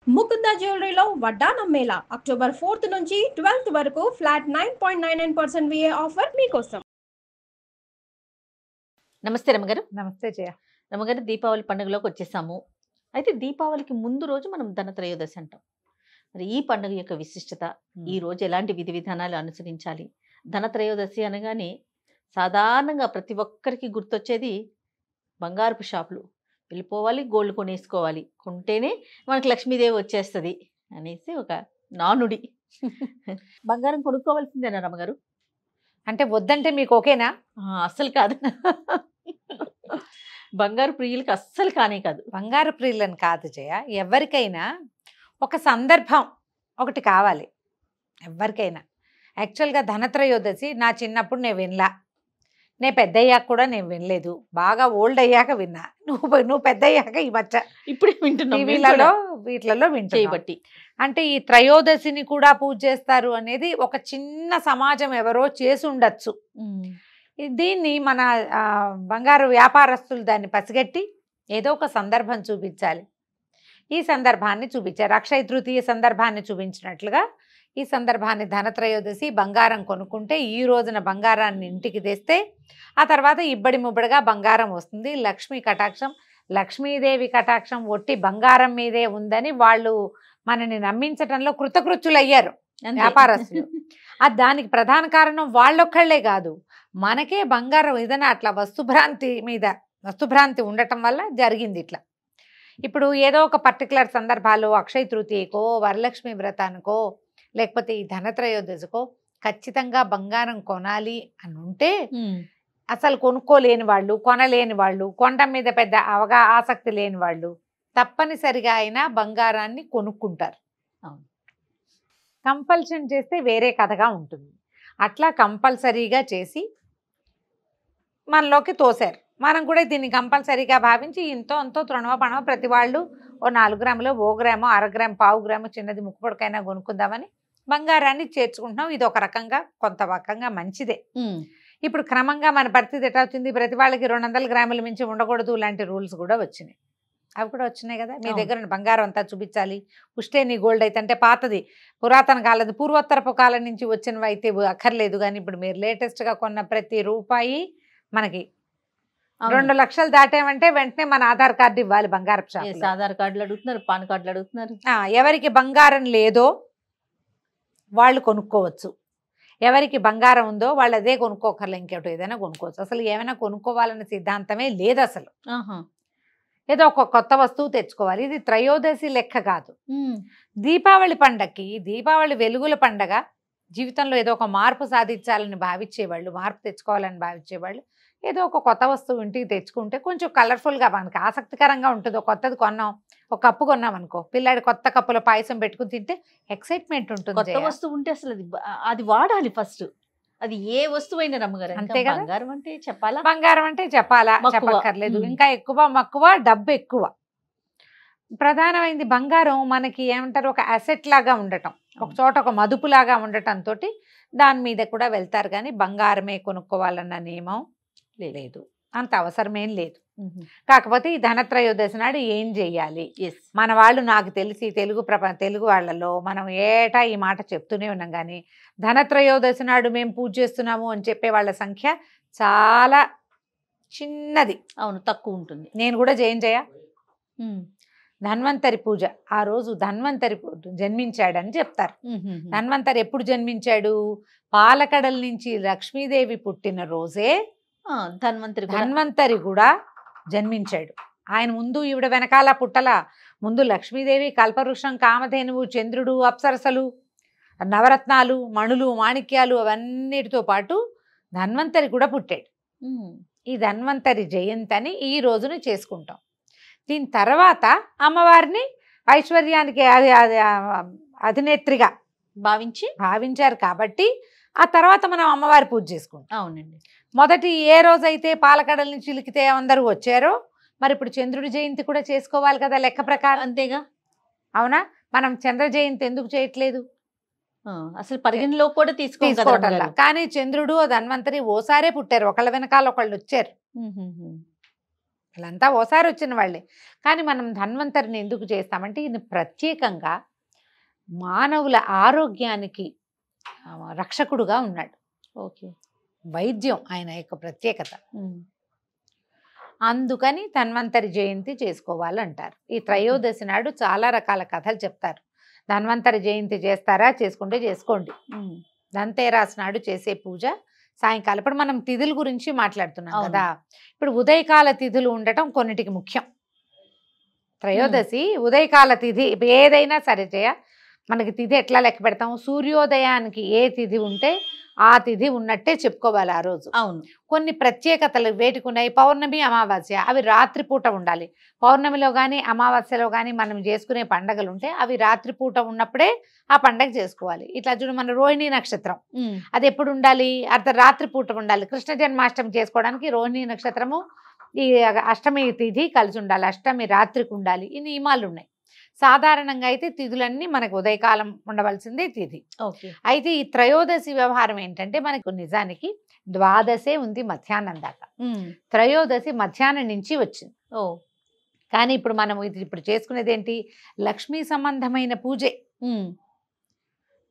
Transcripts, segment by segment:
ముకుంద జ్యువెలరీలో వడ్డానం Mela October 4th నుంచి 12th వరకు ఫ్లాట్ 9.99% VA ఆఫర్ మీకోసం. నమస్తే రమగారు. నమస్తే జయ. రమగారు, దీపావళి పండుగలోకి వచ్చేసాము. అయితే దీపావళికి ముందు రోజు మనం ధనత్రయోదశి అంటాం. మరి ఈ పండుగ యొక్క విశిష్టత, ఈ రోజు ఎలాంటి విధి విధానాలు అనుసరించాలి? ధనత్రయోదశి అనగానే సాధారణంగా ప్రతి ఒక్కరికి గుర్తొచ్చేది బంగారపు షాపులు. వెళ్ళిపోవాలి, గోల్డ్ కొనేసుకోవాలి, కొంటేనే మనకు లక్ష్మీదేవి వచ్చేస్తుంది అనేసి ఒక నానుడి. బంగారం కొనుక్కోవాల్సిందేనా రమగారు? అంటే వద్దంటే మీకు ఓకేనా? అస్సలు కాదు. బంగారు ప్రియులకి అస్సలు కానే కాదు. బంగారు ప్రియులని కాదు జయ, ఎవరికైనా ఒక సందర్భం ఒకటి కావాలి. ఎవరికైనా యాక్చువల్గా ధనత్రయోదశి నా చిన్నప్పుడు నేను వినలా, నేను పెద్ద అయ్యాక కూడా నేను వినలేదు, బాగా ఓల్డ్ అయ్యాక విన్నా. నువ్వు పెద్ద అయ్యాక ఈ మధ్య ఇప్పుడే వింటున్నాం, టీవీలలో వీటిలలో వింటున్నాయి. అంటే ఈ త్రయోదశిని కూడా పూజ చేస్తారు అనేది ఒక చిన్న సమాజం ఎవరో చేసి ఉండొచ్చు. దీన్ని మన బంగారు వ్యాపారస్తులు దాన్ని పసిగట్టి ఏదో ఒక సందర్భం చూపించాలి. ఈ సందర్భాన్ని చూపించారు. అక్షయ తృతీయ సందర్భాన్ని చూపించినట్లుగా ఈ సందర్భాన్ని ధనత్రయోదశి బంగారం కొనుక్కుంటే ఈ రోజున బంగారాన్ని ఇంటికి తెస్తే ఆ తర్వాత ఇబ్బడి ముబ్బడిగా బంగారం వస్తుంది. లక్ష్మీ కటాక్షం, లక్ష్మీదేవి కటాక్షం ఒట్టి బంగారం మీదే ఉందని వాళ్ళు మనని నమ్మించటంలో కృతకృత్యులయ్యారు వ్యాపారస్తులు. అది దానికి ప్రధాన కారణం వాళ్ళొక్కళ్లే కాదు, మనకే బంగారం ఏదైనా అట్లా వస్తుభ్రాంతి ఉండటం వల్ల జరిగింది ఇట్లా. ఇప్పుడు ఏదో ఒక పర్టికులర్ సందర్భాలు అక్షయ తృతీయకో, వరలక్ష్మి వ్రతానికో, లేకపోతే ఈ ధనత్రయోదశికో ఖచ్చితంగా బంగారం కొనాలి అని ఉంటే అసలు కొనుక్కోలేని వాళ్ళు, కొనలేని వాళ్ళు, కొనడం మీద పెద్ద ఆసక్తి లేని వాళ్ళు తప్పనిసరిగా అయినా బంగారాన్ని కొనుక్కుంటారు. కంపల్షన్ చేస్తే వేరే కథగా ఉంటుంది. అట్లా కంపల్సరీగా చేసి మనలోకి తోశారు. మనం కూడా దీన్ని కంపల్సరీగా భావించి ఇంతో అంతో తృణవ పణవ ప్రతి వాళ్ళు ఓ 4 గ్రాములు, 1 గ్రాము, 1/2 గ్రాము, 1/4 గ్రాము చిన్నది ముక్కుపొడికైనా కొనుక్కుందామని బంగారాన్ని చేర్చుకుంటున్నాం. ఇది ఒక రకంగా కొంత రకంగా మంచిదే. ఇప్పుడు క్రమంగా మన పరిస్థితి ఎట్లా వచ్చింది, ప్రతి వాళ్ళకి 200 గ్రాముల మించి ఉండకూడదు లాంటి రూల్స్ కూడా వచ్చినాయి. అవి కూడా వచ్చినాయి కదా. మీ దగ్గర బంగారం అంతా చూపించాలి, ఉష్ణేని గోల్డ్ అయితే అంటే పాతది పురాతన కాలది పూర్వోత్తరపు కాలం నుంచి వచ్చినవి అయితే అక్కర్లేదు. కానీ ఇప్పుడు మీరు లేటెస్ట్గా కొన్న ప్రతి రూపాయి మనకి 2 లక్షలు దాటామంటే వెంటనే మన ఆధార్ కార్డు ఇవ్వాలి. బంగారపు షాప్ ఆధార్ కార్డులు అడుగుతున్నారు, పాన్ కార్డులు అడుగుతున్నారు. ఎవరికి బంగారం లేదో వాళ్ళు కొనుక్కోవచ్చు, ఎవరికి బంగారం ఉందో వాళ్ళు అదే కొనుక్కోకర్లే, ఇంకేటో ఏదైనా కొనుక్కోవచ్చు. అసలు ఏమైనా కొనుక్కోవాలనే సిద్ధాంతమే లేదు అసలు. ఏదో ఒక కొత్త వస్తువు తెచ్చుకోవాలి. ఇది త్రయోదశి లెక్క కాదు. దీపావళి పండగకి, దీపావళి వెలుగుల పండగ, జీవితంలో ఏదో ఒక మార్పు సాధించాలని భావించేవాళ్ళు, మార్పు తెచ్చుకోవాలని భావించేవాళ్ళు ఏదో ఒక కొత్త వస్తువు ఇంటికి తెచ్చుకుంటే కొంచెం కలర్ఫుల్గా మనకి ఆసక్తికరంగా ఉంటుంది. ఒక కొత్తది కొన్నాం, ఒక కప్పు కొన్నాం అనుకో, పిల్లాడి కొత్త కప్పులో పాయసం పెట్టుకుని తింటే ఎక్సైట్మెంట్ ఉంటుంది. కొత్త వస్తువు ఉంటే అసలు అది వాడాలి ఫస్ట్. అది ఏ వస్తువు అయినా రమ్మగారు అంతే కదా. బంగారం అంటే చెప్పాలా, బంగారం అంటే చెప్పాలా, చెప్పక్కర్లేదు. ఇంకా ఎక్కువ మక్కువ, డబ్బు ఎక్కువ. ప్రధానమైంది బంగారం మనకి ఏమంటారు, ఒక అసెట్ లాగా ఉండటం, ఒక చోట ఒక మదుపు లాగా ఉండటంతో దాని మీద కూడా వెళ్తారు. కానీ బంగారమే కొనుక్కోవాలన్న నియమం లేదు, అంత అవసరమేం లేదు. కాకపోతే ఈ ధనత్రయోదశి నాడు ఏం చెయ్యాలి, మన వాళ్ళు నాకు తెలిసి తెలుగు వాళ్ళలో మనం ఏటా ఈ మాట చెప్తూనే ఉన్నాం. కానీ ధనత్రయోదశి నాడు మేము పూజ చేస్తున్నాము అని చెప్పే వాళ్ళ సంఖ్య చాలా చిన్నది. అవును, తక్కువ ఉంటుంది. నేను కూడా చేయ ధన్వంతరి పూజ, ఆ రోజు ధన్వంతరి జన్మించాడని చెప్తారు. ధన్వంతరి ఎప్పుడు జన్మించాడు, పాలకడల నుంచి లక్ష్మీదేవి పుట్టిన రోజే ధన్వంతరి కూడా జన్మించాడు. ఆయన ముందు ఈవిడ వెనకాల పుట్టల, ముందు లక్ష్మీదేవి, కల్పవృక్షం, కామధేనువు, చంద్రుడు, అప్సరసలు, నవరత్నాలు, మణులు, మాణిక్యాలు అవన్నిటితో పాటు ధన్వంతరి కూడా పుట్టాడు. ఈ ధన్వంతరి జయంతి అని ఈ రోజును చేసుకుంటాం. దీని తర్వాత అమ్మవారిని ఐశ్వర్యానికి అధినేత్రిగా భావించారు కాబట్టి ఆ తర్వాత మనం అమ్మవారి పూజ చేసుకుంటాం. అవునండి. మొదటి ఏ రోజైతే పాలకడల నుంచి చిలికితే అందరూ వచ్చారో మరి ఇప్పుడు చంద్రుడి జయంతి కూడా చేసుకోవాలి కదా లెక్క ప్రకారం. అంతేగా, అవునా? మనం చంద్ర జయంతి ఎందుకు చేయట్లేదు, అసలు పరిగణలో కూడా తీసుకోవటం. కానీ చంద్రుడు ధన్వంతరి ఓసారే పుట్టారు, ఒకళ్ళ వెనకాల ఒకళ్ళు వచ్చారు. వాళ్ళంతా ఓసారి వచ్చిన వాళ్ళే. కానీ మనం ధన్వంతరిని ఎందుకు చేస్తామంటే ఈయన ప్రత్యేకంగా మానవుల ఆరోగ్యానికి రక్షకుడుగా ఉన్నాడు. ఓకే. వైద్యం ఆయన యొక్క ప్రత్యేకత. అందుకని ధన్వంతరి జయంతి చేసుకోవాలంటారు. ఈ త్రయోదశి నాడు చాలా రకాల కథలు చెప్తారు. ధన్వంతరి జయంతి చేస్తారా, చేసుకుంటే చేసుకోండి. ధన్తేరాస్ నాడు చేసే పూజ సాయంకాలం. ఇప్పుడు మనం తిథుల గురించి మాట్లాడుతున్నాం కదా. ఇప్పుడు ఉదయకాల తిథులు ఉండటం కొన్నిటికి ముఖ్యం. త్రయోదశి ఉదయకాల తిథి ఏదైనా సరే మనకి తిథి ఎట్లా లెక్క పెడతాం, సూర్యోదయానికి ఏ తిథి ఉంటే ఆ తిథి ఉన్నట్టే చెప్పుకోవాలి ఆ రోజు. అవును. కొన్ని ప్రత్యేకతలు వేటికి ఉన్నాయి. పౌర్ణమి, అమావాస్య అవి రాత్రిపూట ఉండాలి. పౌర్ణమిలో కానీ అమావాస్యలో కానీ మనం చేసుకునే పండగలు ఉంటే అవి రాత్రిపూట ఉన్నప్పుడే ఆ పండగ చేసుకోవాలి. ఇట్లా చూడు, మన రోహిణి నక్షత్రం అది ఎప్పుడు ఉండాలి, రాత్రిపూట ఉండాలి. కృష్ణ జన్మాష్టమి చేసుకోవడానికి రోహిణి నక్షత్రము ఈ అష్టమి తిథి కలిసి ఉండాలి, అష్టమి రాత్రికి ఉండాలి. ఈ నియమాలు ఉన్నాయి. సాధారణంగా అయితే తిథులన్నీ మనకు ఉదయకాలం ఉండవలసిందే తిథి. అయితే ఈ త్రయోదశి వ్యవహారం ఏంటంటే మనకు నిజానికి ద్వాదశే ఉంది మధ్యాహ్నం దాకా. త్రయోదశి మధ్యాహ్నం నుంచి వచ్చింది. కానీ ఇప్పుడు మనం ఇప్పుడు చేసుకునేది ఏంటి, లక్ష్మీ సంబంధమైన పూజే.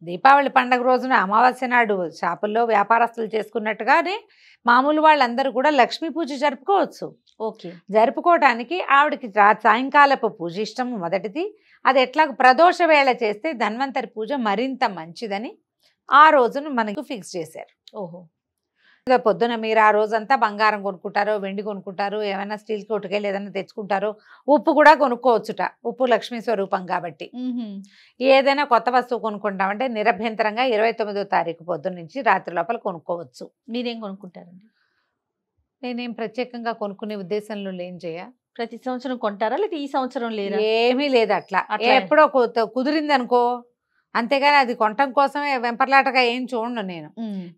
దీపావళి పండుగ రోజున అమావాస్య నాడు షాపుల్లో వ్యాపారస్తులు చేసుకున్నట్టుగానే మామూలు వాళ్ళందరూ కూడా లక్ష్మీ పూజ జరుపుకోవచ్చు. ఓకే. జరుపుకోవడానికి ఆవిడకి సాయంకాలపు పూజ ఇష్టం మొదటిది. అది ఎట్లా ప్రదోష వేళ చేస్తే ధన్వంతరి పూజ మరింత మంచిదని ఆ రోజును మనకు ఫిక్స్ చేశారు. ఓహో. పొద్దున మీరు ఆ రోజంతా బంగారం కొనుక్కుంటారో, వెండి కొనుక్కుంటారు, ఏమైనా స్టీల్ కొట్టుకెళ్ళి ఏదైనా తెచ్చుకుంటారో, ఉప్పు కూడా కొనుక్కోవచ్చుట. ఉప్పు లక్ష్మీ స్వరూపం కాబట్టి ఏదైనా కొత్త వస్తువు కొనుక్కుంటామంటే నిరభ్యంతరంగా 29వ తారీఖు పొద్దున్న నుంచి రాత్రి లోపల కొనుక్కోవచ్చు. మీరేం కొనుక్కుంటారండి? నేనేం ప్రత్యేకంగా కొనుక్కునే ఉద్దేశంలో లేని చేయ. ప్రతి సంవత్సరం కొంటారా, లేదా ఈ సంవత్సరం లేదా? ఏమీ లేదు. అట్లా ఎప్పుడో కుదిరింది అనుకో, అంతేగాని అది కొనటం కోసమే వెంపర్లాటగా ఏం చూడను.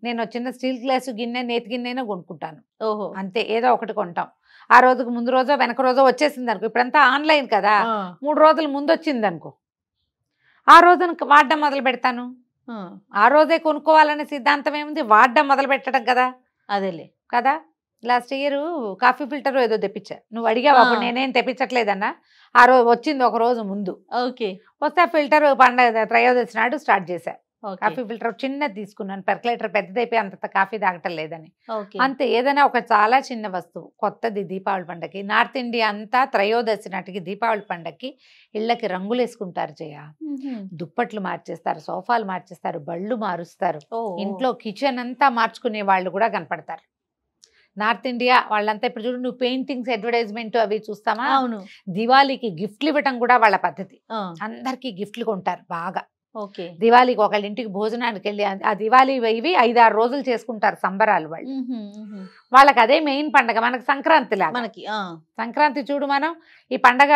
నేను చిన్న స్టీల్ గ్లాసు గిన్నె, నేతి గిన్నె కొనుక్కుంటాను. ఓహో. అంతే, ఏదో ఒకటి కొంటాం. ఆ రోజుకు ముందు రోజో వెనక రోజో వచ్చేసింది అనుకో. ఇప్పుడంతా ఆన్లైన్ కదా, 3 రోజుల ముందు వచ్చింది అనుకో, ఆ రోజున వాడడం మొదలు పెడతాను. ఆ రోజే కొనుక్కోవాలనే సిద్ధాంతం ఏముంది, వాడడం మొదలు పెట్టడం కదా. అదేలే కదా. లాస్ట్ ఇయర్ కాఫీ ఫిల్టర్ ఏదో తెప్పించా. నువ్వు అడిగావు అప్పుడు, నేనేం తెప్పించట్లేదన్నా. ఆ రోజు వచ్చింది ఒక రోజు ముందు. ఓకే. వస్తే ఆ ఫిల్టర్ పండగ త్రయోదశి నాడు స్టార్ట్ చేశా. కాఫీ ఫిల్టర్ చిన్నది తీసుకున్నాను. పెర్కలేటర్ పెద్దదైపోయి అంత కాఫీ తాగటం లేదని. అంతే, ఏదైనా ఒక చాలా చిన్న వస్తువు కొత్తది. దీపావళి పండగకి నార్త్ ఇండియా అంతా త్రయోదశి నాటికి దీపావళి పండగకి ఇళ్ళకి రంగులు వేసుకుంటారు జయ. దుప్పట్లు మార్చేస్తారు, సోఫాలు మార్చేస్తారు, బళ్ళు మారుస్తారు. ఇంట్లో కిచెన్ అంతా మార్చుకునే వాళ్ళు కూడా కనపడతారు. నార్త్ ఇండియా వాళ్ళంతా ఇప్పుడు చూడు, నువ్వు పెయింటింగ్స్ అడ్వర్టైజ్మెంట్ అవి చూస్తామా. అవును. దివాళీకి గిఫ్ట్లు ఇవ్వటం కూడా వాళ్ళ పద్ధతి. అందరికి గిఫ్ట్లు కొంటారు బాగా. ఓకే. దివాళీకి ఒకళ్ళ ఇంటికి భోజనానికి వెళ్ళి ఆ దివాళీ ఇవి 5-6 రోజులు చేసుకుంటారు సంబరాలు వాళ్ళు. వాళ్ళకి అదే మెయిన్ పండగ. మనకి సంక్రాంతి లాగా. మనకి సంక్రాంతి చూడు, మనం ఈ పండగ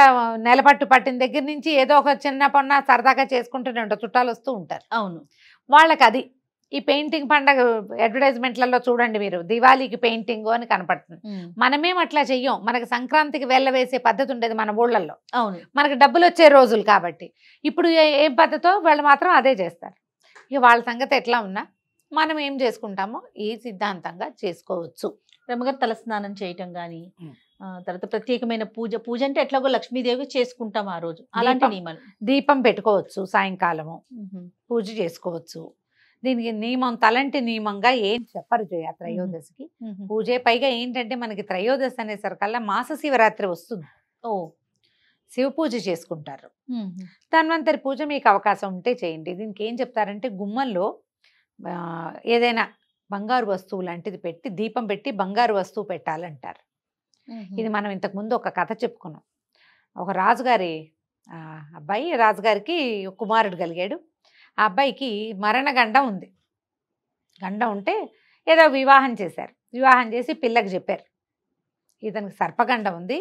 నెలపట్టు పట్టిన దగ్గర నుంచి ఏదో ఒక చిన్న పొన్న సరదాగా చేసుకుంటూనే ఉంటారు, చుట్టాలు వస్తూ ఉంటారు. అవును. వాళ్ళకి అది. ఈ పెయింటింగ్ పండగ అడ్వర్టైజ్మెంట్లలో చూడండి మీరు, దివాళీకి పెయింటింగ్ అని కనపడుతుంది. మనమేం అట్లా చెయ్యం. మనకి సంక్రాంతికి వేసే పద్ధతి ఉండేది మన ఊళ్ళల్లో. అవును. మనకి డబ్బులు వచ్చే రోజులు కాబట్టి. ఇప్పుడు ఏం పద్ధతో వాళ్ళు మాత్రం అదే చేస్తారు. ఇక వాళ్ళ సంగతి ఎట్లా ఉన్నా మనం ఏం చేసుకుంటామో ఈ సిద్ధాంతంగా చేసుకోవచ్చు. రమ్మగారు తలస్నానం చేయటం కానీ, తర్వాత ప్రత్యేకమైన పూజ అంటే ఎట్లాగో లక్ష్మీదేవి చేసుకుంటాం ఆ రోజు. అలాంటి నియమాలు. దీపం పెట్టుకోవచ్చు, సాయంకాలము పూజ చేసుకోవచ్చు. దీనికి నియమం తలంటి నియమంగా ఏం చెప్పరు జయ త్రయోదశికి. పూజే. పైగా ఏంటంటే మనకి త్రయోదశి అనేసరికల్లా మాస శివరాత్రి వస్తుంది. శివ పూజ చేసుకుంటారు. ధన్వంతరి పూజ మీకు అవకాశం ఉంటే చేయండి. దీనికి ఏం చెప్తారంటే, గుమ్మంలో ఏదైనా బంగారు వస్తువు లాంటిది పెట్టి, దీపం పెట్టి బంగారు వస్తువు పెట్టాలంటారు. ఇది మనం ఇంతకుముందు ఒక కథ చెప్పుకున్నాం. ఒక రాజుగారి అబ్బాయి, రాజుగారికి కుమారుడు కలిగాడు. ఆ అబ్బాయికి మరణగండం ఉంది. గండం ఉంటే ఏదో వివాహం చేశారు. వివాహం చేసి పిల్లకి చెప్పారు, ఇతనికి సర్పగండం ఉంది,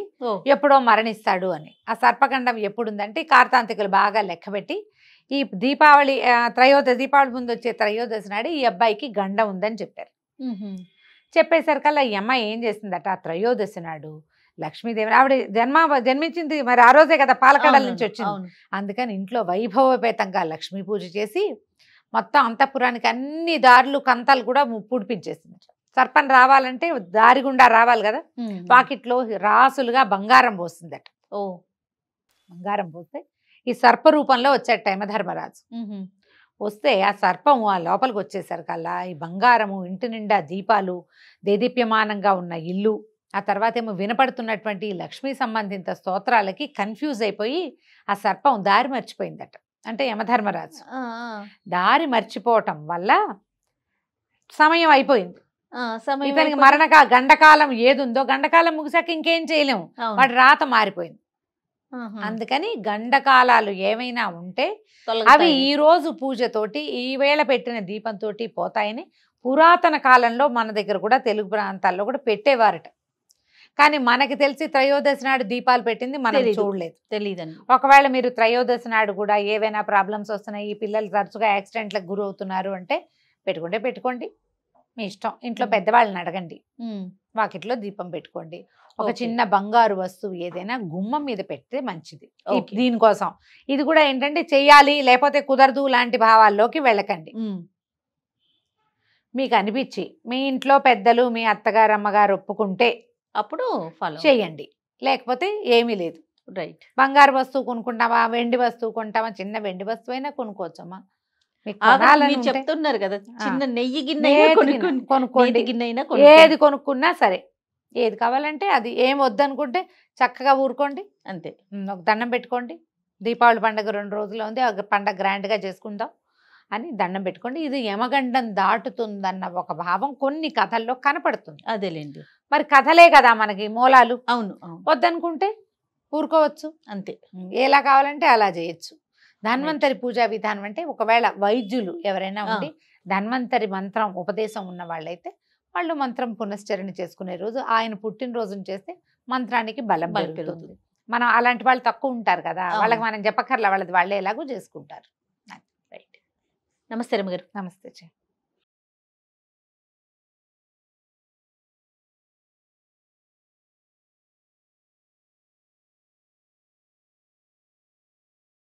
ఎప్పుడో మరణిస్తాడు అని. ఆ సర్పగండం ఎప్పుడుందంటే కార్తాంతికులు బాగా లెక్కబెట్టి ఈ దీపావళి దీపావళి ముందు వచ్చే త్రయోదశి నాడు ఈ అబ్బాయికి గండం ఉందని చెప్పారు. చెప్పేసరికల్లా ఈ అమ్మాయి ఏం చేసిందట, ఆ త్రయోదశి నాడు లక్ష్మీదేవి ఆవిడ జన్మించింది మరి ఆ రోజే కదా, పాలకడల నుంచి వచ్చింది. అందుకని ఇంట్లో వైభవపేతంగా లక్ష్మీ పూజ చేసి మొత్తం అంతఃపురానికి అన్ని దారులు కంతాలు కూడా పుడిపించేసింది. సర్పం రావాలంటే దారి గుండా రావాలి కదా, పాకెట్లో రాసులుగా బంగారం పోస్తుందట. ఓ బంగారం పోస్తే ఈ సర్ప రూపంలో వచ్చాట యమధర్మరాజు. వస్తే ఆ సర్పం ఆ లోపలికి వచ్చేసరికల్లా ఈ బంగారము, ఇంటి నిండా దీపాలు, దేదీప్యమానంగా ఉన్న ఇల్లు, ఆ తర్వాత ఏమో వినపడుతున్నటువంటి లక్ష్మీ సంబంధిత స్తోత్రాలకి కన్ఫ్యూజ్ అయిపోయి ఆ సర్పం దారి మర్చిపోయిందట. అంటే యమధర్మరాజు దారి మర్చిపోవటం వల్ల సమయం అయిపోయింది. ఇతనికి గండకాలం ఏదుందో గండకాలం ముగిసాక ఇంకేం చేయలేము, వాటి రాత మారిపోయింది. అందుకని గండకాలాలు ఏమైనా ఉంటే అవి ఈ రోజు పూజతోటి ఈ వేళ పెట్టిన దీపంతో పోతాయని పురాతన కాలంలో మన దగ్గర కూడా తెలుగు ప్రాంతాల్లో కూడా పెట్టేవారట. కానీ మనకి తెలిసి త్రయోదశి నాడు దీపాలు పెట్టింది మనం చూడలేదు, తెలియదండి. ఒకవేళ మీరు త్రయోదశి నాడు కూడా ఏవైనా ప్రాబ్లమ్స్ వస్తున్నాయి, ఈ పిల్లలు తరచుగా యాక్సిడెంట్లకు గురి అవుతున్నారు అంటే పెట్టుకోండి, మీ ఇష్టం. ఇంట్లో పెద్దవాళ్ళని అడగండి, వాకిట్లో దీపం పెట్టుకోండి. ఒక చిన్న బంగారు వస్తువు ఏదైనా గుమ్మం మీద పెడితే మంచిది. దీనికోసం ఇది కూడా ఏంటంటే చెయ్యాలి లేకపోతే కుదరదు లాంటి భావాల్లోకి వెళ్ళకండి. మీకు అనిపించి మీ ఇంట్లో పెద్దలు, మీ అత్తగారు, అమ్మగారు ఒప్పుకుంటే అప్పుడు చేయండి, లేకపోతే ఏమీ లేదు. రైట్. బంగారు వస్తువు కొనుక్కుంటామా, వెండి వస్తువు కొంటామా, చిన్న వెండి వస్తువు అయినా కొనుక్కోవచ్చమ్మా. చెప్తున్నారు కదా, చిన్న నెయ్యి గిన్నె కొనుక్కోండి, ఏది కొనుక్కున్నా సరే. ఏది కావాలంటే అది, ఏం వద్దనుకుంటే చక్కగా ఊరుకోండి, అంతే. ఒక దండం పెట్టుకోండి, దీపావళి పండుగ 2 రోజులు ఉంది, ఒక పండగ గ్రాండ్గా చేసుకుందాం అని దండం పెట్టుకోండి. ఇది యమగండం దాటుతుందన్న ఒక భావం కొన్ని కథల్లో కనపడుతుంది. అదేలేండి. మరి కథలే కదా మనకి మూలాలు. అవును. వద్దనుకుంటే ఊరుకోవచ్చు, అంతే. ఎలా కావాలంటే అలా చేయొచ్చు. ధన్వంతరి పూజా విధానం అంటే ఒకవేళ వైద్యులు ఎవరైనా ఉండి ధన్వంతరి మంత్రం ఉపదేశం ఉన్న వాళ్ళైతే వాళ్ళు మంత్రం పునశ్చరణ చేసుకునే రోజు ఆయన పుట్టినరోజును చేస్తే మంత్రానికి బలం పెరుగుతుంది. మనం అలాంటి వాళ్ళు తక్కువ ఉంటారు కదా, వాళ్ళకి మనం చెప్పక్కర్లా, వాళ్ళది వాళ్ళే ఎలాగో చేసుకుంటారు. రైట్. నమస్తే రమ్మగారు. నమస్తే.